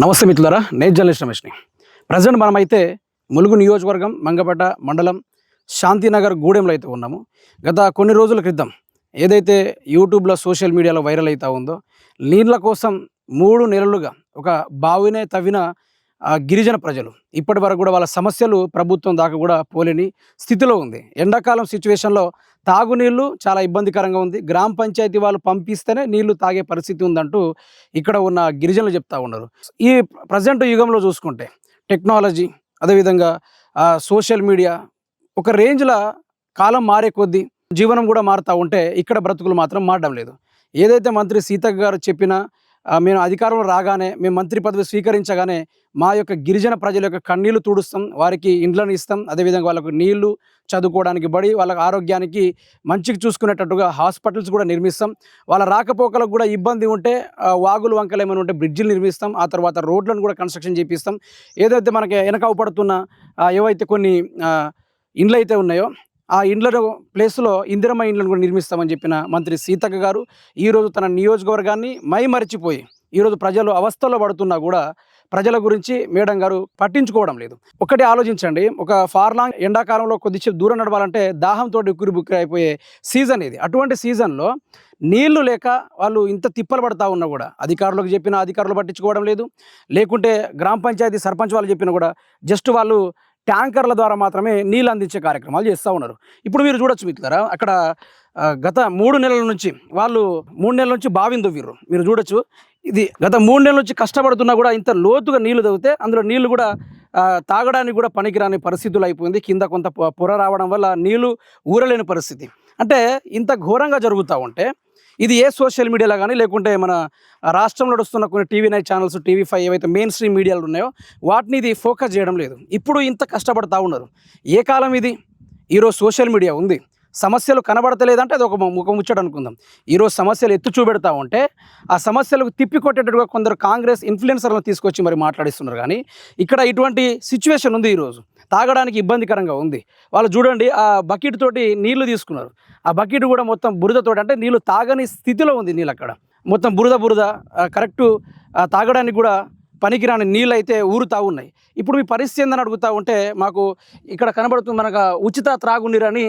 నమస్తే మిత్రులారా, నేను జర్నలిస్ట్ రమేష్ని. ప్రజెంట్ మనమైతే ములుగు నియోజకవర్గం మంగపేట మండలం శాంతినగర్ గూడెంలో అయితే ఉన్నాము. గత కొన్ని రోజుల క్రితం ఏదైతే యూట్యూబ్లో సోషల్ మీడియాలో వైరల్ అవుతూ ఉందో, నీళ్ళ కోసం 3 నెలలుగా ఒక బావినే తవ్విన గిరిజన ప్రజలు ఇప్పటి వరకు కూడా వాళ్ళ సమస్యలు ప్రభుత్వం దాకా కూడా పోలేని స్థితిలో ఉంది. ఎండాకాలం సిచ్యువేషన్లో తాగునీళ్ళు చాలా ఇబ్బందికరంగా ఉంది. గ్రామ పంచాయతీ వాళ్ళు పంపిస్తేనే నీళ్లు తాగే పరిస్థితి ఉందంటూ ఇక్కడ ఉన్న గిరిజనులు చెప్తా ఉన్నారు. ఈ ప్రజెంట్ యుగంలో చూసుకుంటే టెక్నాలజీ, అదేవిధంగా సోషల్ మీడియా ఒక రేంజ్లో కాలం మారే కొద్దీ జీవనం కూడా మారుతూ ఉంటే ఇక్కడ బ్రతుకులు మాత్రం మారడం లేదు. ఏదైతే మంత్రి సీతక్క గారు చెప్పినా, మేము అధికారంలో రాగానే, మేము మంత్రి పదవి స్వీకరించగానే మా యొక్క గిరిజన ప్రజల యొక్క కన్నీళ్లు తుడుస్తాం, వారికి ఇండ్లను ఇస్తాం, అదేవిధంగా వాళ్ళకు నీళ్లు, చదువుకోవడానికి బడి, వాళ్ళ ఆరోగ్యానికి మంచిగా చూసుకునేటట్టుగా హాస్పిటల్స్ కూడా నిర్మిస్తాం. వాళ్ళ రాకపోకలకు కూడా ఇబ్బంది ఉంటే వాగులు వంకలు ఏమైనా ఉంటే బ్రిడ్జిలు నిర్మిస్తాం. ఆ తర్వాత రోడ్లను కూడా కన్స్ట్రక్షన్ చేపిస్తాం. ఏదైతే మనకి వెనక అవపడుతున్న ఏవైతే కొన్ని ఇండ్లు అయితే ఉన్నాయో ఆ ఇండ్ల ప్లేస్లో ఇందిరమ్మ ఇండ్లను కూడా నిర్మిస్తామని చెప్పిన మంత్రి సీతక్క గారు ఈరోజు తన నియోజకవర్గాన్ని మైమరిచిపోయి ఈరోజు ప్రజలు అవస్థల్లో పడుతున్నా కూడా ప్రజల గురించి మేడం గారు పట్టించుకోవడం లేదు. ఒకటి ఆలోచించండి, ఒక ఫార్లాంగ్ ఎండాకాలంలో కొద్దిసేపు దూరం నడవాలంటే దాహంతో ఉక్కిరి బుక్కిరి అయిపోయే సీజన్ ఇది. అటువంటి సీజన్లో నీళ్లు లేక వాళ్ళు ఇంత తిప్పలు పడతా ఉన్నా కూడా అధికారులకు చెప్పినా అధికారులు పట్టించుకోవడం లేదు. లేకుంటే గ్రామ పంచాయతీ సర్పంచ్ వాళ్ళు చెప్పినా కూడా జస్ట్ వాళ్ళు ట్యాంకర్ల ద్వారా మాత్రమే నీళ్ళు అందించే కార్యక్రమాలు చేస్తూ ఉన్నారు. ఇప్పుడు మీరు చూడొచ్చు మిత్రులారా, అక్కడ గత 3 నెలల నుంచి వాళ్ళు 3 నెలల నుంచి బావిని తవ్విర్రు. మీరు చూడొచ్చు, ఇది గత 3 నెలల నుంచి కష్టపడుతున్నా కూడా ఇంత లోతుగా నీళ్లు తవ్వితే అందులో నీళ్లు కూడా తాగడానికి కూడా పనికిరాని పరిస్థితులు అయిపోయింది. కింద కొంత పొర రావడం వల్ల నీళ్లు ఊరలేని పరిస్థితి. అంటే ఇంత ఘోరంగా జరుగుతూ ఉంటే ఇది ఏ సోషల్ మీడియాలో కానీ, లేకుంటే మన రాష్ట్రంలో వస్తున్న కొన్ని టీవీ నైట్ ఛానల్స్, టీవీ5 ఏవైతే మెయిన్ స్ట్రీమ్ మీడియాలు ఉన్నాయో వాటిని ఇది ఫోకస్ చేయడం లేదు. ఇప్పుడు ఇంత కష్టపడతా ఉన్నారు. ఏ కాలం ఇది? ఈరోజు సోషల్ మీడియా ఉంది, సమస్యలు కనబడతలేదంటే అది ఒక ముచ్చట అనుకుందాం. ఈరోజు సమస్యలు ఎత్తు చూపెడతా ఉంటే ఆ సమస్యలకు తిప్పికొట్టేటట్టుగా కొందరు కాంగ్రెస్ ఇన్ఫ్లుయెన్సర్లను తీసుకొచ్చి మరి మాట్లాడిస్తున్నారు. కానీ ఇక్కడ ఇటువంటి సిచ్యువేషన్ ఉంది. ఈరోజు తాగడానికి ఇబ్బందికరంగా ఉంది. వాళ్ళు చూడండి, ఆ బకెట్ తోటి నీళ్లు తీసుకున్నారు. ఆ బకెట్ కూడా మొత్తం బురదతోటి, అంటే నీళ్ళు తాగని స్థితిలో ఉంది. నీళ్ళు అక్కడ మొత్తం బురద కరెక్టు తాగడానికి కూడా పనికిరాని నీళ్ళు అయితే ఊరుతా ఉన్నాయి. ఇప్పుడు మీ పరిస్థితి ఏందని అడుగుతూ ఉంటే మాకు ఇక్కడ కనబడుతుంది, మనకు ఉచిత త్రాగునీరని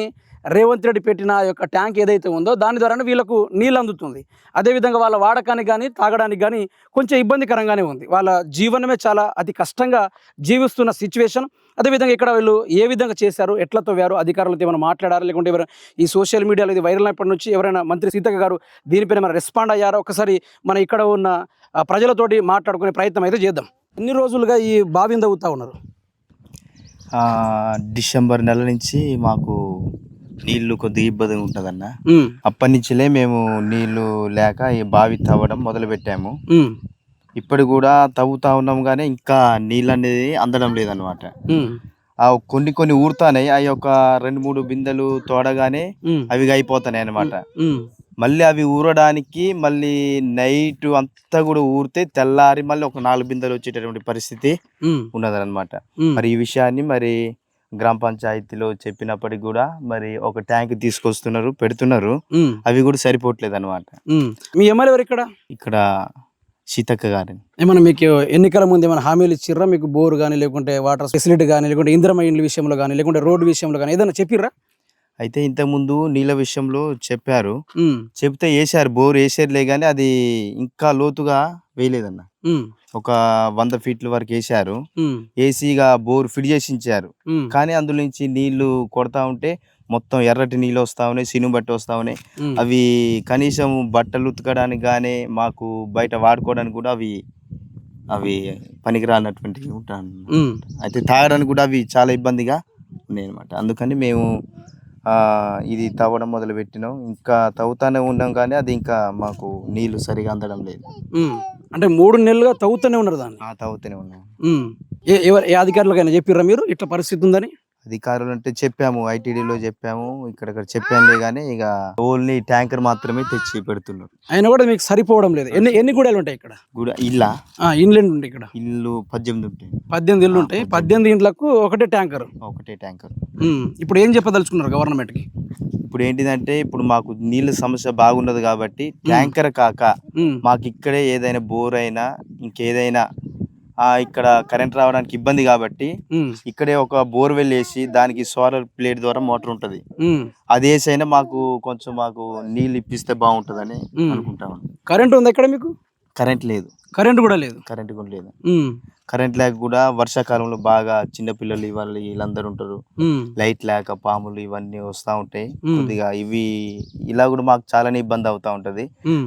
రేవంత్ రెడ్డి పెట్టిన యొక్క ట్యాంక్ ఏదైతే ఉందో దాని ద్వారానే వీళ్ళకు నీళ్ళు అందుతుంది. అదేవిధంగా వాళ్ళ వాడకానికి కానీ తాగడానికి కానీ కొంచెం ఇబ్బందికరంగానే ఉంది. వాళ్ళ జీవనమే చాలా అతి కష్టంగా జీవిస్తున్న సిచ్యువేషన్. అదేవిధంగా ఇక్కడ వీళ్ళు ఏ విధంగా చేశారు, ఎట్లా తవ్వారు, అధికారులతో ఏమైనా మాట్లాడారు, లేకుంటే ఎవరైనా ఈ సోషల్ మీడియాలో ఇది వైరల్ అయినప్పటి నుంచి ఎవరైనా మంత్రి సీతక్క గారు దీనిపైన మన రెస్పాండ్ అయ్యారో ఒకసారి మన ఇక్కడ ఉన్న ప్రజలతోటి మాట్లాడుకునే ప్రయత్నం అయితే చేద్దాం. ఎన్ని రోజులుగా ఈ బావిని తవ్వుతూ ఉన్నారు? డిసెంబర్ నెల నుంచి మాకు నీళ్లు కొద్దిగా ఇబ్బంది ఉంటుందన్న. అప్పటి నుంచిలే మేము నీళ్లు లేక ఈ బావి తవ్వడం మొదలు పెట్టాము. ఇప్పుడు కూడా తవ్వుతా ఉన్నాం, కానీ ఇంకా నీళ్ళు అనేది అందడం లేదనమాట. కొన్ని ఊరుతాయి, అవి ఒక 2-3 బిందెలు తోడగానే అవి అయిపోతున్నాయి అనమాట. మళ్ళీ అవి ఊరడానికి మళ్ళీ నైట్ అంతా కూడా ఊరితే తెల్లారి మళ్ళీ ఒక 4 బిందెలు వచ్చేటటువంటి పరిస్థితి ఉన్నదనమాట. మరి ఈ విషయాన్ని మరి గ్రామ పంచాయతీలో చెప్పినప్పటికి కూడా మరి ఒక ట్యాంక్ తీసుకొస్తున్నారు, పెడుతున్నారు, అవి కూడా సరిపోవట్లేదు అనమాట. మీ ఎమ్మెల్యే ఎవరు ఇక్కడ సీతక్క గారిని ఏమన్నా మీకు ఎన్నికల ముందు ఏమైనా హామీలు ఇచ్చిర్రా? మీకు బోర్ కానీ, లేకుంటే వాటర్ ఫెసిలిటీ కానీ, లేకుంటే ఇందిరమ్మ ఇండ్ల విషయంలో కానీ, లేకుంటే రోడ్డు విషయంలో కానీ ఏదైనా చెప్పిర్రా? అయితే ఇంతకుముందు నీళ్ళ విషయంలో చెప్పారు, చెప్తే వేసారు, బోర్ వేసారులే, కానీ అది ఇంకా లోతుగా వేయలేదన్న. ఒక 100 ఫీట్ల వరకు వేసారు, ఏసీగా బోర్ ఫిట్ చేసి ఇచ్చారు. కానీ అందులో నుంచి నీళ్లు కొడతా ఉంటే మొత్తం ఎర్రటి నీళ్ళు వస్తా ఉన్నాయి, సినుము బట్టి వస్తా ఉన్నాయి. అవి కనీసం బట్టలు ఉతకడానికి కానీ మాకు బయట వాడుకోవడానికి కూడా అవి పనికిరానటువంటివి ఉంటాను. అయితే తాగడానికి కూడా అవి చాలా ఇబ్బందిగా ఉన్నాయి అనమాట. అందుకని మేము ఇది తవ్వడం మొదలు పెట్టినాం. ఇంకా తవ్వుతానే ఉన్నాం, కానీ అది ఇంకా మాకు నీళ్లు సరిగా అందడం లేదు. అంటే 3 నెలలుగా తవ్వుతూనే ఉన్నారు దాన్ని? తవ్వుతూనే ఉన్నాం. ఏ అధికారులకైనా చెప్పిర్రా మీరు ఇట్లా పరిస్థితి ఉందని? అధికారులు అంటే చెప్పాము, ఐటీడీలో చెప్పాము, ఇక్కడ చెప్పాములే, కానీ ఇక ఓన్లీ ట్యాంకర్ మాత్రమే తెచ్చి పెడుతున్నారు. అయినా కూడా మీకు సరిపోవడం లేదు. ఎన్ని గూడాలు ఉంటాయి ఇక్కడ? ఇండ్లు ఉంటాయి ఇక్కడ. ఇల్లు 18 ఉంటాయి. 18 ఇల్లు ఉంటాయి. 18 ఇండ్లకు ఒకటే ట్యాంకర్. ఇప్పుడు ఏం చెప్పదలుచుకున్నారు గవర్నమెంట్కి? ఇప్పుడు ఏంటిదంటే, ఇప్పుడు మాకు నీళ్ళ సమస్య బాగున్నది కాబట్టి ట్యాంకర్ కాక మాకు ఇక్కడే ఏదైనా బోర్ అయినా ఇంకేదైనా ఇక్కడ కరెంట్ రావడానికి ఇబ్బంది కాబట్టి ఇక్కడే ఒక బోర్వెల్ వేసి దానికి సోలార్ ప్లేట్ ద్వారా మోటార్ ఉంటది, అది వేసైనా మాకు నీళ్ళు ఇప్పిస్తే బాగుంటదని అనుకుంటాం. కరెంట్ ఉంది ఇక్కడ మీకు? కరెంట్ లేదు. కరెంట్ కూడా లేదు. కరెంట్ లేక కూడా వర్షాకాలంలో బాగా చిన్నపిల్లలు వీళ్ళందరూ ఉంటారు, లైట్ లేక పాములు ఇవన్నీ వస్తూ ఉంటాయి. కొద్దిగా ఇవి ఇలా కూడా మాకు చాలానే ఇబ్బంది అవుతా ఉంటది.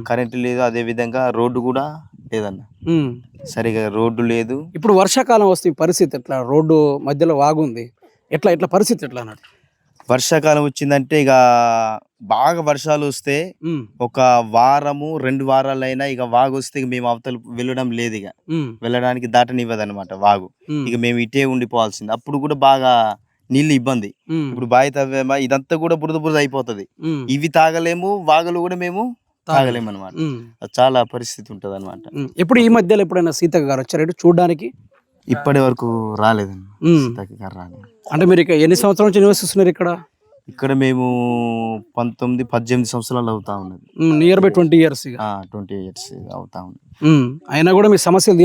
కరెంట్ లేదు, అదే విధంగా రోడ్డు కూడా లేదన్న, సరిగా రోడ్డు లేదు. ఇప్పుడు వర్షాకాలం వస్తే పరిస్థితి ఎట్లా? రోడ్డు మధ్యలో వాగుంది, ఎట్లా పరిస్థితి ఎట్లా అన్నట్టు? వర్షాకాలం వచ్చిందంటే ఇక బాగా వర్షాలు వస్తే ఒక వారము 2 వారాలైనా ఇక వాగు వస్తే మేము అవతల వెళ్ళడం లేదు, ఇక వెళ్ళడానికి దాటనివ్వదు అనమాట వాగు. ఇక మేము ఇటే ఉండిపోవాల్సింది. అప్పుడు కూడా బాగా నీళ్ళు ఇబ్బంది. ఇప్పుడు బావి తవ్వేమా ఇదంతా కూడా బురద అయిపోతుంది, ఇవి తాగలేము, వాగులు కూడా మేము తాగలేము అనమాట. చాలా పరిస్థితి ఉంటది అనమాట. ఇప్పుడు ఈ మధ్యలో ఎప్పుడైనా సీతక్క గారు వచ్చారు చూడడానికి? ఇప్పటి వరకు రాలేదండి, సీతక్క గారు రాలేదు. అంటే మీరు ఎన్ని సంవత్సరాల నుంచి నివసిస్తున్నారు ఇక్కడ? ఇక్కడ మేము 18 సంవత్సరాలు అవుతా ఉన్నది. Near by 20 years. 20 years అవుతా ఉంది. అయినా కూడా మీ సమస్యలు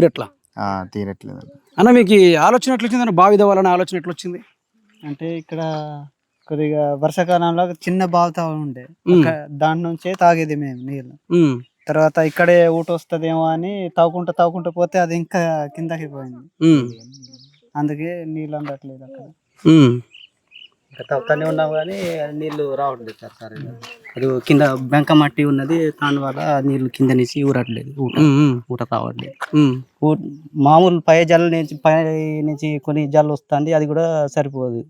తీరట్లేదు అన్న. మీకు ఆలోచన ఎట్లా వచ్చింది? బావి తవ్వాలనే ఆలోచన ఎట్లా వచ్చింది? అంటే ఇక్కడ కొద్దిగా వర్షాకాలంలో చిన్న బావి ఉండే, దాని నుంచే తాగేది మేము నీళ్ళు. తర్వాత ఇక్కడే ఊట వస్తుందేమో అని తాగుకుంటూ పోతే అది ఇంకా కిందకి పోయింది, అందుకే నీళ్ళు అందట్లేదు అక్కడ. తవ్వుతానే ఉన్నాం కానీ నీళ్లు రావట్లేదు సార్. అది కింద బెంక మట్టి ఉన్నది, దాని వల్ల నీళ్లు కింద నుంచి ఊరట్లేదు, ఊట రావట్లేదు. మామూలు పై నుంచి కొన్ని జల్లు వస్తుంది, అది కూడా సరిపోదు.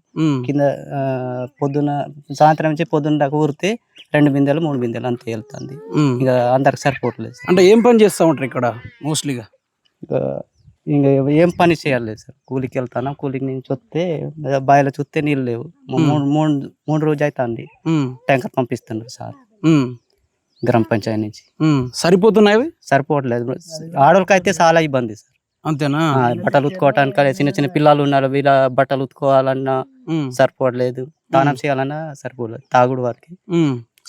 కింద సాయంత్రం నుంచి పొద్దున్న దాకా ఊరితే 2 బిందెలు 3 బిందెలు అంతే వెళ్తుంది, ఇక అందరికి సరిపోవట్లేదు. అంటే ఏం పని చేస్తూ ఉంటారు ఇక్కడ మోస్ట్లీగా? ఇంకా ఏం పని చేయాలి సార్, కూలికి వెళ్తాను. కూలికి నుంచి వస్తే బావిలో చూస్తే నీళ్ళు లేవు. 3 రోజు అవుతుంది, ట్యాంకర్ పంపిస్తున్నారు సార్ గ్రామ పంచాయతీ నుంచి. సరిపోతున్నాయి? సరిపోవట్లేదు. ఆడవాళ్ళకి అయితే చాలా ఇబ్బంది సార్. అంతేనా? బట్టలు ఉతుకోవటానికి చిన్న పిల్లలు ఉన్నారు, వీళ్ళ బట్టలు ఉతుకోవాలన్నా సరిపోవట్లేదు, స్నానం చేయాలన్నా సరిపోలేదు, తాగుడు వారికి.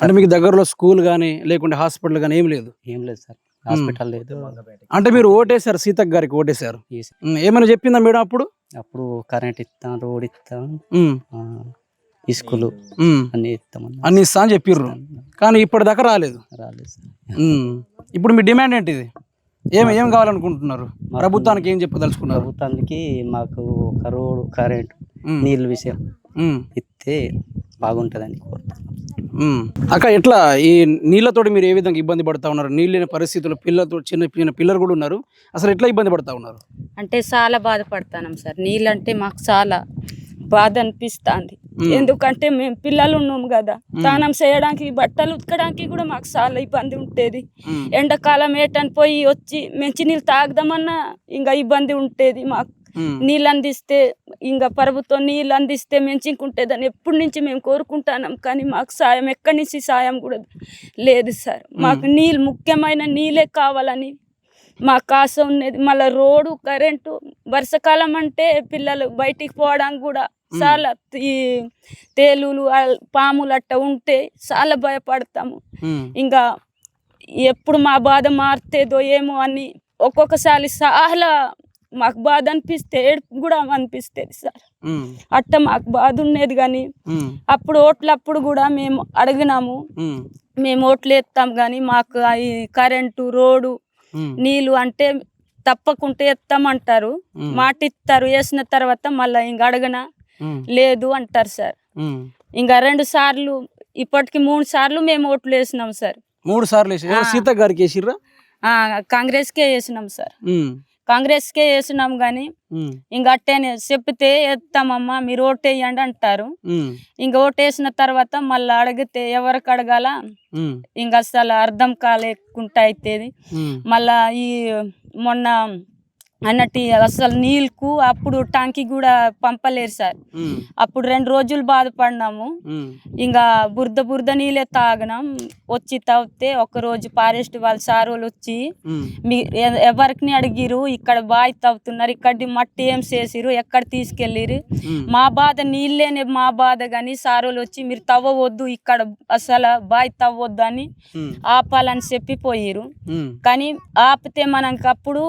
అంటే మీకు దగ్గరలో స్కూల్ గానీ లేకుంటే హాస్పిటల్ గానీ ఏం లేదు? ఏం లేదు సార్, హాస్పిటల్ లేదు. అంటే మీరు ఓటేశారు, సీతక్క గారికి ఓటేశారు, ఏమైనా చెప్పిందా మేడం అప్పుడు? అప్పుడు కరెంట్ ఇస్తాం, రోడ్ ఇస్తాం, స్కూలు అన్ని ఇస్తా అని చెప్పిర్రు, కానీ ఇప్పటిదాకా రాలేదు సార్. ఇప్పుడు మీ డిమాండ్ ఏంటిది? ఏం కావాలనుకుంటున్నారు? ప్రభుత్వానికి ఏం చెప్పదలుచుకున్నారు? ప్రభుత్వానికి మాకు ఒక రోడ్డు, కరెంట్, నీళ్ళ విషయం ఇస్తే బాగుంటుందని కోరుతున్నాం. అక్క, ఎట్లా ఈ నీళ్ళతోటి మీరు ఏ విధంగా ఇబ్బంది పడతా ఉన్నారు? నీళ్ళు లేని పరిస్థితుల్లో పిల్లలతో చిన్న పిల్లలు కూడా ఉన్నారు, అసలు ఎట్లా ఇబ్బంది పడతా ఉన్నారు? అంటే చాలా బాధపడతాం సార్. నీళ్ళంటే మాకు చాలా బాధ అనిపిస్తుంది, ఎందుకంటే మేము పిల్లలు ఉన్నాము కదా, స్నానం చేయడానికి బట్టలు ఉతకడానికి కూడా మాకు చాలా ఇబ్బంది ఉంటుంది. ఎండాకాలం ఏటని పోయి వచ్చి మంచి నీళ్ళు తాగదామన్నా ఇంకా ఇబ్బంది ఉంటుంది మాకు. నీళ్ళు అందిస్తే, ఇంకా ప్రభుత్వం నీళ్ళు అందిస్తే మంచిగుంటుందని ఎప్పటి నుంచి మేము కోరుకుంటున్నాం, కానీ మాకు సాయం ఎక్కడి నుంచి సాయం కూడా లేదు సార్. మాకు నీళ్ళు, ముఖ్యమైన నీళ్ళే కావాలని మాకు ఆశ ఉన్నది. మళ్ళీ రోడ్డు, కరెంటు, వర్షాకాలం అంటే పిల్లలు బయటికి పోవడానికి కూడా చాలా ఈ తేలులు, పాములు అట్ట ఉంటే చాలా భయపడతాము. ఇంకా ఎప్పుడు మా బాధ మారుతుందో ఏమో అని ఒక్కొక్కసారి చాలా మాకు బాధ అనిపిస్తే ఏడుపు కూడా అనిపిస్తుంది సార్. అట్ట మాకు బాధ ఉన్నది, కానీ అప్పుడు ఓట్లప్పుడు కూడా మేము అడిగినాము, మేము ఓట్లు వేస్తాం కానీ మాకు ఈ కరెంటు, రోడ్డు, నీళ్ళు అంటే తప్పకుండా ఎత్తామంటారు, మాట ఇస్తారు, వేసిన తర్వాత మళ్ళీ ఇంక అడగనా లేదు అంటారు సార్. ఇంకా 2 సార్లు, ఇప్పటికి 3 సార్లు మేము ఓట్లు వేసినాం సార్. 3 సార్లు సీతక్క గారికి వేసిర్రా? కాంగ్రెస్కే వేసినాం సార్, కాంగ్రెస్కే వేసినాం. కానీ ఇంక అట్టేనే చెప్తే ఎత్తామమ్మా మీరు ఓటేయండి అంటారు. ఇంక ఓటేసిన తర్వాత మళ్ళీ అడిగితే ఎవరికి అడగాల ఇంక అసలు అర్థం కాలేకుండా అవుతుంది. మళ్ళా ఈ మొన్న అన్నట్టు అసలు నీళ్ళకు అప్పుడు టాంకీ కూడా పంపలేరు సార్. అప్పుడు 2 రోజులు బాధపడినాము. ఇంకా బురద నీళ్ళే తాగినాం. వచ్చి తాగితే ఒకరోజు ఫారెస్ట్ వాళ్ళు సార్ వాళ్ళు వచ్చి ఎవరికి అడిగిరు, ఇక్కడ బావి తవ్వుతున్నారు, ఇక్కడ మట్టి ఏం చేసిరు, ఎక్కడ తీసుకెళ్ళిరు, మా బాధ నీళ్ళేనే మా బాధ, కానీ సార్ వాళ్ళు వచ్చి మీరు తవ్వవద్దు, ఇక్కడ అసలు బావి తవ్వద్దు అని ఆపాలని చెప్పిపోయిరు. కానీ ఆపితే మనకు అప్పుడు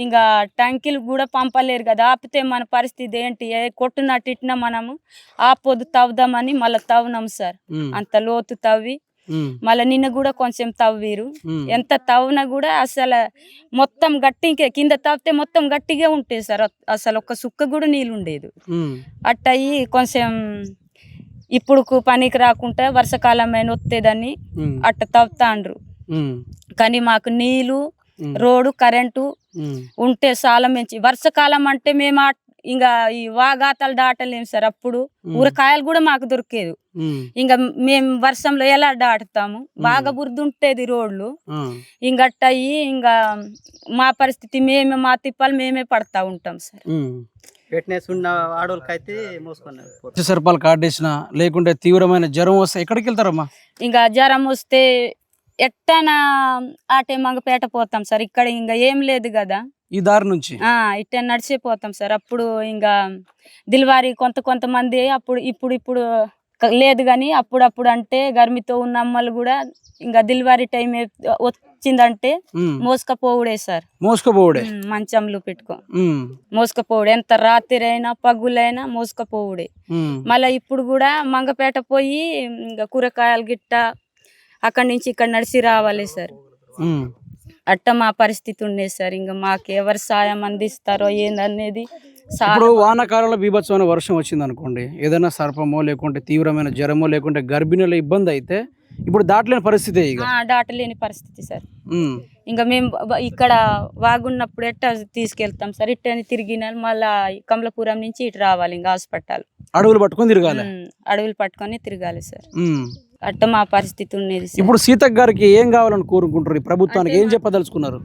ఇంకా ట్యాంకీలు కూడా పంపలేరు కదా, ఆపితే మన పరిస్థితి ఏంటి? కొట్టునట్టు ఇట్టినా మనము ఆపొద్దు తవ్వుదామని మళ్ళీ తవ్వునాం సార్. అంత లోతు తవ్వి మళ్ళీ నిన్న కూడా కొంచెం తవ్విరు. ఎంత తవ్వినా కూడా అసలు మొత్తం గట్టి, కింద తవ్వితే మొత్తం గట్టిగా ఉంటాయి సార్. అసలు ఒక్క సుక్క కూడా నీళ్ళు ఉండేది. అట్టయి కొంచెం ఇప్పుడు పనికి రాకుండా వర్షాకాలమైన వస్తేదని అట్ట తవ్వుతాండ్రు. కానీ మాకు నీళ్ళు, రోడ్డు, కరెంటు ఉంటే చాలా మంచి. వర్షాకాలం అంటే మేము ఇంకా ఈ వాగాతాలు దాటలేము సార్. అప్పుడు ఊరకాయలు కూడా మాకు దొరికేది. ఇంకా మేము వర్షంలో ఎలా దాటుతాము? బాగా బురద ఉంటేది రోడ్లు. ఇంకట్టయి ఇంకా మా పరిస్థితి మా తిప్పాలు మేమే పడతా ఉంటాం సార్. ఫిట్నెస్ ఉన్న ఆడోళ్ళకైతే మోసుకున్నారు. సర్పాలు కాటేసిన లేకుంటే తీవ్రమైన జ్వరం వస్తే ఎక్కడికి వెళ్తారమ్మా? ఇంకా జ్వరం వస్తే ఎట్టనా ఆటే మంగపేట పోతాం సార్. ఇక్కడ ఇంకా ఏం లేదు కదా ఈ దారి నుంచి, ఇట్టే నడిచిపోతాం సార్. అప్పుడు ఇంకా దిల్వారి కొంతమంది ఇప్పుడు లేదు కానీ అప్పుడప్పుడు అంటే గర్మితో ఉన్న అమ్మలు కూడా ఇంకా దిల్వారి టైం వచ్చిందంటే మోసుకపోవుడే సార్. మోసుకపోవుడే, మంచంలో పెట్టుకో మోసుకపోవుడే. ఎంత రాత్రి అయినా పగులైనా మోసుకపోవుడే. మళ్ళీ ఇప్పుడు కూడా మంగపేట పోయి ఇంకా కూరగాయలు గిట్ట అక్కడి నుంచి ఇక్కడ నడిచి రావాలి సార్. అట్ట మా పరిస్థితి ఉండేది సార్. ఇంకా మాకు ఎవరు సాయం అందిస్తారో ఏందనేది. ఇప్పుడు వానాకాలంలో బీభత్సమైన వర్షం వచ్చింది అనుకోండి, ఏదైనా సర్పమో లేకుంటే తీవ్రమైన జ్వరమో లేకుంటే గర్భిణీల ఇబ్బంది అయితే ఇప్పుడు దాటలేని పరిస్థితి. దాటలేని పరిస్థితి సార్. ఇంకా మేము ఇక్కడ వాగున్నప్పుడు ఎట్ట తీసుకెళ్తాం సార్. ఇట్టని తిరిగిన మళ్ళా కమలాపురం నుంచి ఇటు రావాలి. ఇంకా హాస్పిటల్ అడవులు పట్టుకొని తిరగాలి. అడవులు పట్టుకొని తిరగాలి సార్. అట్ట మా పరిస్థితి ఉన్నది. ఇప్పుడు సీతక్క గారికి ఏం కావాలని కోరుకుంటారు? ప్రభుత్వానికి ఏం చెప్పదలుచుకున్నారు?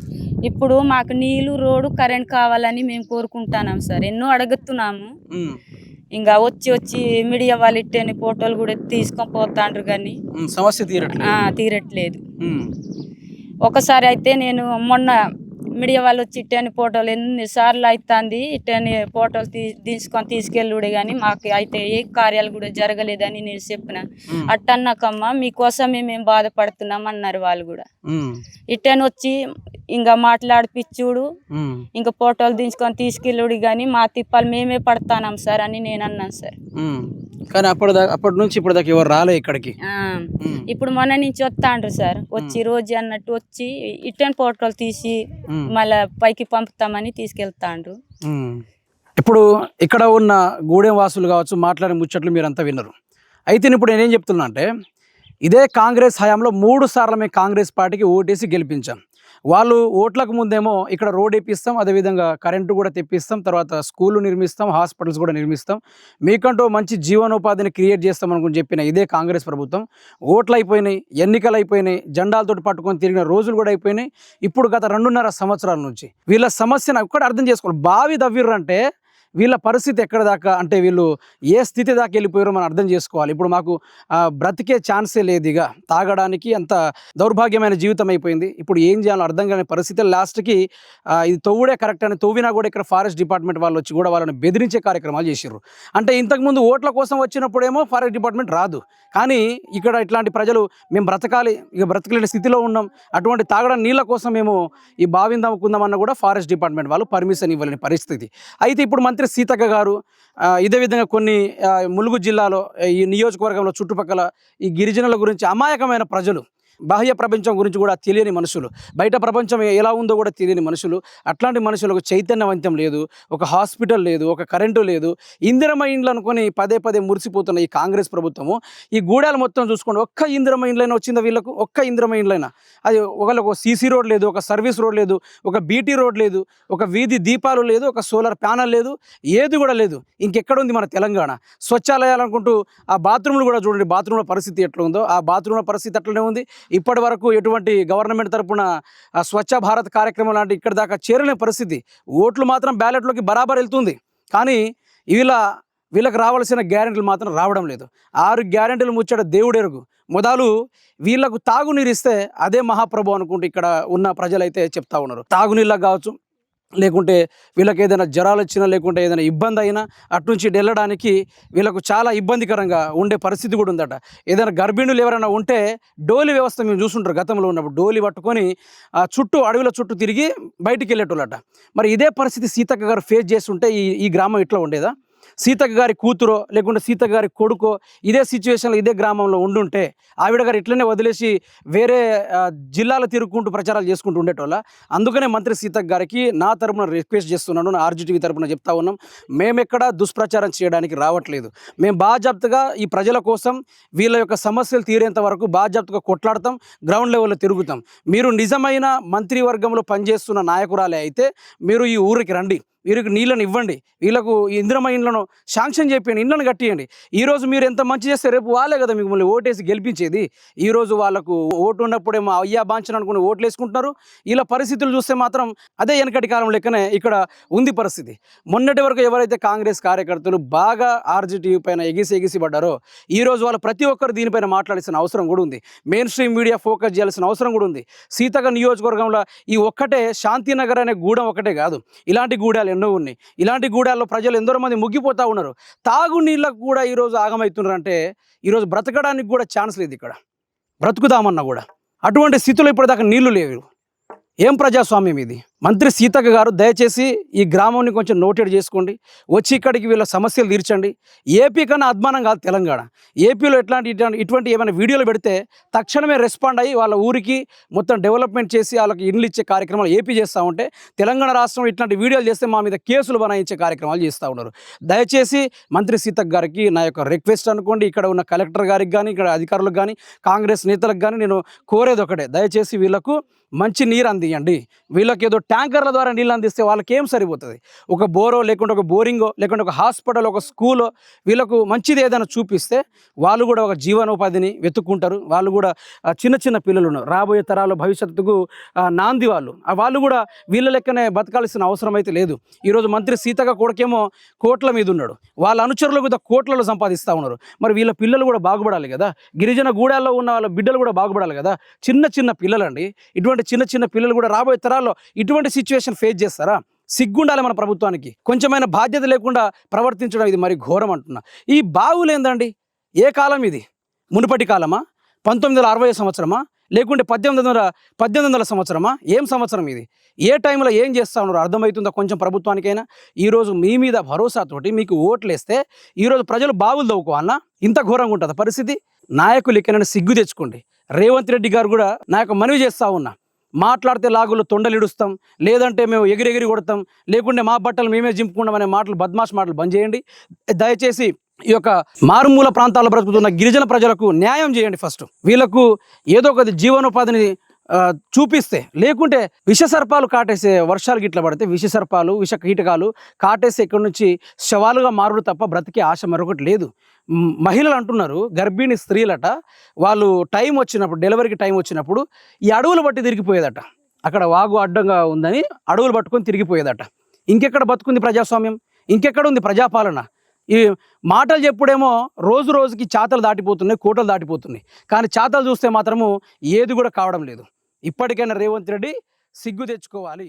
ఇప్పుడు మాకు నీళ్లు, రోడ్డు, కరెంట్ కావాలని మేము కోరుకుంటున్నాం సార్. ఎన్నో అడుగుతున్నాము. ఇంకా వచ్చి మీడియా వాళ్ళు ఇట్టని ఫోటోలు కూడా తీసుకొని పోతాండ్రు కానీ సమస్య తీరట్లేదు. ఒకసారి అయితే నేను మొన్న మీడియా వాళ్ళు వచ్చి ఇట్టని ఫోటోలు ఎన్నిసార్లు అవుతుంది, ఇట్టని ఫోటోలు తీసుకెళ్ళుడే కానీ మాకు అయితే ఏ కార్యాలు కూడా జరగలేదని నేను చెప్పిన. అట్టన్నాకమ్మా మీకోసమే మేము బాధపడుతున్నాం అన్నారు వాళ్ళు కూడా. ఇట్టని వచ్చి ఇంకా మాట్లాడిపిచ్చుడు, ఇంకా ఫోటోలు తీసుకెళ్ళుడు కానీ మా తిప్పాలు మేమే పడతాం సార్ అని నేను అన్నాను సార్. కానీ అప్పటి నుంచి ఇప్పుడు దాకా ఎవరు రాలే ఇక్కడికి. ఇప్పుడు మొన్న నుంచి వస్తాండ్రు సార్. వచ్చి రోజు అన్నట్టు వచ్చి ఇట్టని ఫోటోలు తీసి మళ్ళా పైకి పంపుతామని తీసుకెళ్తాండ్రు. ఇప్పుడు ఇక్కడ ఉన్న గూడెం వాసులు కావచ్చు మాట్లాడే ముచ్చట్లు మీరంతా విన్నారు. అయితే ఇప్పుడు నేనేం చెప్తున్నా అంటే, ఇదే కాంగ్రెస్ హయాంలో 3 సార్లు మేము కాంగ్రెస్ పార్టీకి ఓటేసి గెలిపించాం. వాళ్ళు ఓట్లకు ముందేమో ఇక్కడ రోడ్ వేపిస్తాం, అదేవిధంగా కరెంటు కూడా తెప్పిస్తాం, తర్వాత స్కూళ్ళు నిర్మిస్తాం, హాస్పిటల్స్ కూడా నిర్మిస్తాం, మీకంటూ మంచి జీవనోపాధిని క్రియేట్ చేస్తాం అనుకుని చెప్పిన ఇదే కాంగ్రెస్ ప్రభుత్వం ఓట్లు అయిపోయినాయి, ఎన్నికలు అయిపోయినాయి, జెండాలతో పట్టుకొని తిరిగిన రోజులు కూడా అయిపోయినాయి. ఇప్పుడు గత 2.5 సంవత్సరాల నుంచి వీళ్ళ సమస్యను ఒక్కటి అర్థం చేసుకోవాలి. బావి దవ్విర్రు అంటే వీళ్ళ పరిస్థితి ఎక్కడ దాకా, అంటే వీళ్ళు ఏ స్థితి దాకా వెళ్ళిపోయారో మనం అర్థం చేసుకోవాలి. ఇప్పుడు మాకు బ్రతికే ఛాన్సే లేదు, ఇక తాగడానికి అంత దౌర్భాగ్యమైన జీవితం అయిపోయింది. ఇప్పుడు ఏం చేయాలో అర్థం కాని పరిస్థితి. లాస్ట్కి ఇది తవ్వుడే కరెక్ట్ అని తవ్వినా కూడా ఇక్కడ ఫారెస్ట్ డిపార్ట్మెంట్ వాళ్ళు వచ్చి కూడా వాళ్ళని బెదిరించే కార్యక్రమాలు చేసారు. అంటే ఇంతకుముందు ఓట్ల కోసం వచ్చినప్పుడేమో ఫారెస్ట్ డిపార్ట్మెంట్ రాదు, కానీ ఇక్కడ ఇట్లాంటి ప్రజలు మేము బ్రతకాలి, ఇక బ్రతకలేని స్థితిలో ఉన్నాం, అటువంటి తాగడం నీళ్ళ కోసం మేము ఈ బావిని తవ్వుకుందామన్నా కూడా ఫారెస్ట్ డిపార్ట్మెంట్ వాళ్ళు పర్మిషన్ ఇవ్వలేని పరిస్థితి. అయితే ఇప్పుడు మంత్రి సీతక్క గారు ఇదే విధంగా కొన్ని ములుగు జిల్లాలో ఈ నియోజకవర్గంలో చుట్టుపక్కల ఈ గిరిజనుల గురించి, అమాయకమైన ప్రజలు, బాహ్య ప్రపంచం గురించి కూడా తెలియని మనుషులు, బయట ప్రపంచం ఎలా ఉందో కూడా తెలియని మనుషులు, అట్లాంటి మనుషులకు చైతన్యవంతం లేదు, ఒక హాస్పిటల్ లేదు, ఒక కరెంటు లేదు, ఇందిరమ్మ ఇండ్లు అనుకొని పదే మురిసిపోతున్న ఈ కాంగ్రెస్ ప్రభుత్వము ఈ గూడాలు మొత్తం చూసుకోండి. ఒక్క ఇందిరమ్మ ఇండ్లైనా వచ్చిందా వీళ్ళకు? ఒక్క ఇందిరమ్మ ఇండ్లైనా? అది ఒకళ్ళకు సీసీ రోడ్ లేదు, ఒక సర్వీస్ రోడ్ లేదు, ఒక బీటీ రోడ్ లేదు, ఒక వీధి దీపాలు లేదు, ఒక సోలార్ ప్యానల్ లేదు, ఏది కూడా లేదు. ఇంకెక్కడుంది మన తెలంగాణ? స్వచ్ఛాలయాలు అనుకుంటూ ఆ బాత్రూమ్లు కూడా చూడండి, బాత్రూమ్ల పరిస్థితి ఎట్లా ఉందో ఆ బాత్రూమ్ల పరిస్థితి అట్లనే ఉంది. ఇప్పటి వరకు ఎటువంటి గవర్నమెంట్ తరఫున స్వచ్ఛ భారత్ కార్యక్రమం లాంటి ఇక్కడ దాకా చేరలేని పరిస్థితి. ఓట్లు మాత్రం బ్యాలెట్లోకి బరాబర్ వెళ్తుంది, కానీ వీళ్ళకి రావాల్సిన గ్యారెంటీలు మాత్రం రావడం లేదు. 6 గ్యారెంటీలు ముచ్చట దేవుడెరుగు. మొదలు వీళ్ళకు తాగునీరు ఇస్తే అదే మహాప్రభు అనుకుంటూ ఇక్కడ ఉన్న ప్రజలైతే చెప్తా ఉన్నారు. తాగునీళ్ళకు కావచ్చు, లేకుంటే వీళ్ళకి ఏదైనా జ్వరాలు వచ్చినా లేకుంటే ఏదైనా ఇబ్బంది అయినా అటు నుంచి వెళ్ళడానికి వీళ్ళకు చాలా ఇబ్బందికరంగా ఉండే పరిస్థితి కూడా ఉందట. ఏదైనా గర్భిణులు ఎవరైనా ఉంటే డోలి వ్యవస్థ మేము చూస్తుంటారు గతంలో ఉన్నప్పుడు, డోలి పట్టుకొని చుట్టూ అడవుల చుట్టూ తిరిగి బయటికి వెళ్ళేటోళ్ళట. మరి ఇదే పరిస్థితి సీతక్క గారు ఫేస్ చేస్తుంటే ఈ గ్రామం ఇట్లా ఉండేదా? సీతక్క గారి కూతురో లేకుంటే సీతక్క గారి కొడుకో ఇదే సిచ్యువేషన్లో ఇదే గ్రామంలో ఉండుంటే ఆవిడ గారు ఇట్లనే వదిలేసి వేరే జిల్లాలో తిరుగుకుంటూ ప్రచారాలు చేసుకుంటూ ఉండేటోళ్ళ. అందుకనే మంత్రి సీతక్క గారికి నా తరపున రిక్వెస్ట్ చేస్తున్నాను, నా ఆర్జీటీవీ తరపున చెప్తా ఉన్నాం, మేమెక్కడా దుష్ప్రచారం చేయడానికి రావట్లేదు. మేము బాధ్యతగా ఈ ప్రజల కోసం వీళ్ళ యొక్క సమస్యలు తీరేంత వరకు బాధ్యతగా కొట్లాడతాం, గ్రౌండ్ లెవెల్లో తిరుగుతాం. మీరు నిజమైన మంత్రివర్గంలో పనిచేస్తున్న నాయకురాలే అయితే మీరు ఈ ఊరికి రండి, వీరికి నీళ్ళని ఇవ్వండి, వీళ్ళకు ఇందిరమ్మ ఇండ్లను శాంక్షన్ చేయండి, ఇండ్లను కట్టియండి. ఈరోజు మీరు ఎంత మంచి చేస్తే రేపు వాళ్ళే కదా మిమ్మల్ని ఓటేసి గెలిపించేది. ఈరోజు వాళ్ళకు ఓటు ఉన్నప్పుడేమో అయ్యా బాంచను అనుకుని ఓట్లు వేసుకుంటున్నారు. ఇలా పరిస్థితులు చూస్తే మాత్రం అదే వెనకటి కాలం లెక్కనే ఇక్కడ ఉంది పరిస్థితి. మొన్నటి వరకు ఎవరైతే కాంగ్రెస్ కార్యకర్తలు బాగా ఆర్జీటీవీ పైన ఎగిసి పడ్డారో ఈరోజు వాళ్ళు ప్రతి ఒక్కరు దీనిపైన మాట్లాడాల్సిన అవసరం కూడా ఉంది. మెయిన్ స్ట్రీమ్ మీడియా ఫోకస్ చేయాల్సిన అవసరం కూడా ఉంది. సీతక్క నియోజకవర్గంలో ఈ ఒక్కటే శాంతినగర్ అనే గూడెం ఒకటే కాదు, ఇలాంటి గూడాలు ఎన్నో ఉన్నాయి. ఇలాంటి గూడాల్లో ప్రజలు ఎందరో మంది ముగ్గిపోతూ ఉన్నారు. తాగు నీళ్ళకు కూడా ఈరోజు ఆగమవుతున్నారు. అంటే ఈరోజు బ్రతకడానికి కూడా ఛాన్స్ లేదు, ఇక్కడ బ్రతుకుదామన్నా కూడా అటువంటి స్థితిలో ఇప్పటిదాకా నీళ్లు లేవు. ఏం ప్రజాస్వామ్యం ఇది? మంత్రి సీతక్క గారు దయచేసి ఈ గ్రామాన్ని కొంచెం నోటెడ్ చేసుకోండి, వచ్చి ఇక్కడికి వీళ్ళ సమస్యలు తీర్చండి. ఏపీ కన్నా అద్మానం కాదు తెలంగాణ. ఏపీలో ఇటువంటి ఏమైనా వీడియోలు పెడితే తక్షణమే రెస్పాండ్ అయ్యి వాళ్ళ ఊరికి మొత్తం డెవలప్మెంట్ చేసి వాళ్ళకి ఇండ్లు ఇచ్చే కార్యక్రమాలు ఏపీ చేస్తూ ఉంటే, తెలంగాణ రాష్ట్రంలో ఇట్లాంటి వీడియోలు చేస్తే మా మీద కేసులు బనాయించే కార్యక్రమాలు చేస్తూ ఉన్నారు. దయచేసి మంత్రి సీతక్క గారికి నా యొక్క రిక్వెస్ట్ అనుకోండి, ఇక్కడ ఉన్న కలెక్టర్ గారికి కానీ ఇక్కడ అధికారులకు కానీ కాంగ్రెస్ నేతలకు కానీ నేను కోరేది ఒకటే, దయచేసి వీళ్ళకు మంచి నీరు అందియండి. వీళ్ళకి ఏదో ట్యాంకర్ల ద్వారా నీళ్ళు అందిస్తే వాళ్ళకి ఏం సరిపోతుంది? ఒక బోరో లేకుంటే ఒక బోరింగో లేకుంటే ఒక హాస్పిటల్ ఒక స్కూలో వీళ్ళకు మంచిది ఏదైనా చూపిస్తే వాళ్ళు కూడా ఒక జీవనోపాధిని వెతుక్కుంటారు. వాళ్ళు కూడా చిన్న పిల్లలు ఉన్నారు, రాబోయే తరాల భవిష్యత్తుకు నాంది వాళ్ళు కూడా వీళ్ళ లెక్కనే బతకాల్సిన అవసరం అయితే లేదు. ఈరోజు మంత్రి సీతక్క కొడుకేమో కోట్ల మీద ఉన్నాడు, వాళ్ళ అనుచరులు కూడా కోట్లలో సంపాదిస్తూ ఉన్నారు. మరి వీళ్ళ పిల్లలు కూడా బాగుపడాలి కదా, గిరిజన గూడాల్లో ఉన్న వాళ్ళ బిడ్డలు కూడా బాగుపడాలి కదా. చిన్న పిల్లలండి, ఇటువంటి చిన్న పిల్లలు కూడా రాబోయే తరాల్లో ఇటువంటి సిచ్యువేషన్ ఫేస్ చేస్తారా? సిగ్గుండాలి మన ప్రభుత్వానికి. కొంచెమైన బాధ్యత లేకుండా ప్రవర్తించడం ఇది మరి ఘోరం అంటున్నా. ఈ బావులేందండి? ఏ కాలం ఇది? మునుపటి కాలమా? 1960 సంవత్సరమా? లేకుంటే 1800 సంవత్సరమా? ఏం సంవత్సరం ఇది? ఏ టైంలో ఏం చేస్తా ఉన్నారు అర్థమవుతుందా కొంచెం ప్రభుత్వానికైనా? ఈరోజు మీ మీద భరోసాతోటి మీకు ఓట్లేస్తే ఈరోజు ప్రజలు బావులు తవ్వుకోవాలన్నా? ఇంత ఘోరంగా ఉంటుందా పరిస్థితి? నాయకులు ఎక్కడైనా సిగ్గు తెచ్చుకోండి. రేవంత్ రెడ్డి గారు కూడా నా యొక్క మనవి చేస్తూ ఉన్నా, మాట్లాడితే లాగులు తొండలిడుస్తాం, లేదంటే మేము ఎగిరి కొడతాం, లేకుంటే మా బట్టలు మేమే జింపుకుంటాం అనే బద్మాష్ మాటలు బంద్ చేయండి. దయచేసి ఈ యొక్క మారుమూల ప్రాంతాల్లో బ్రతుకుతున్న గిరిజన ప్రజలకు న్యాయం చేయండి. ఫస్ట్ వీళ్ళకు ఏదో ఒక జీవనోపాధిని చూపిస్తే, లేకుంటే విషసర్పాలు కాటేసే వర్షాలు గిట్ల పడితే విషసర్పాలు విష కీటకాలు కాటేసి ఇక్కడ నుంచి శవాలుగా మారుడు తప్ప బ్రతికే ఆశ మరొకటి లేదు. మహిళలు అంటున్నారు, గర్భిణీ స్త్రీలట, వాళ్ళు టైం వచ్చినప్పుడు డెలివరీకి టైం వచ్చినప్పుడు ఈ అడవులు బట్టి తిరిగిపోయేదట. అక్కడ వాగు అడ్డంగా ఉందని అడవులు పట్టుకొని తిరిగిపోయేదట. ఇంకెక్కడ బతుకుంది ప్రజాస్వామ్యం? ఇంకెక్కడ ఉంది ప్రజాపాలన? ఈ మాటలు చెప్పుడేమో రోజుకి చాతలు దాటిపోతున్నాయి, కోటలు దాటిపోతున్నాయి, కానీ చాతలు చూస్తే మాత్రము ఏది కూడా కావడం లేదు. ఇప్పటికైనా రేవంత్ రెడ్డి సిగ్గు తెచ్చుకోవాలి.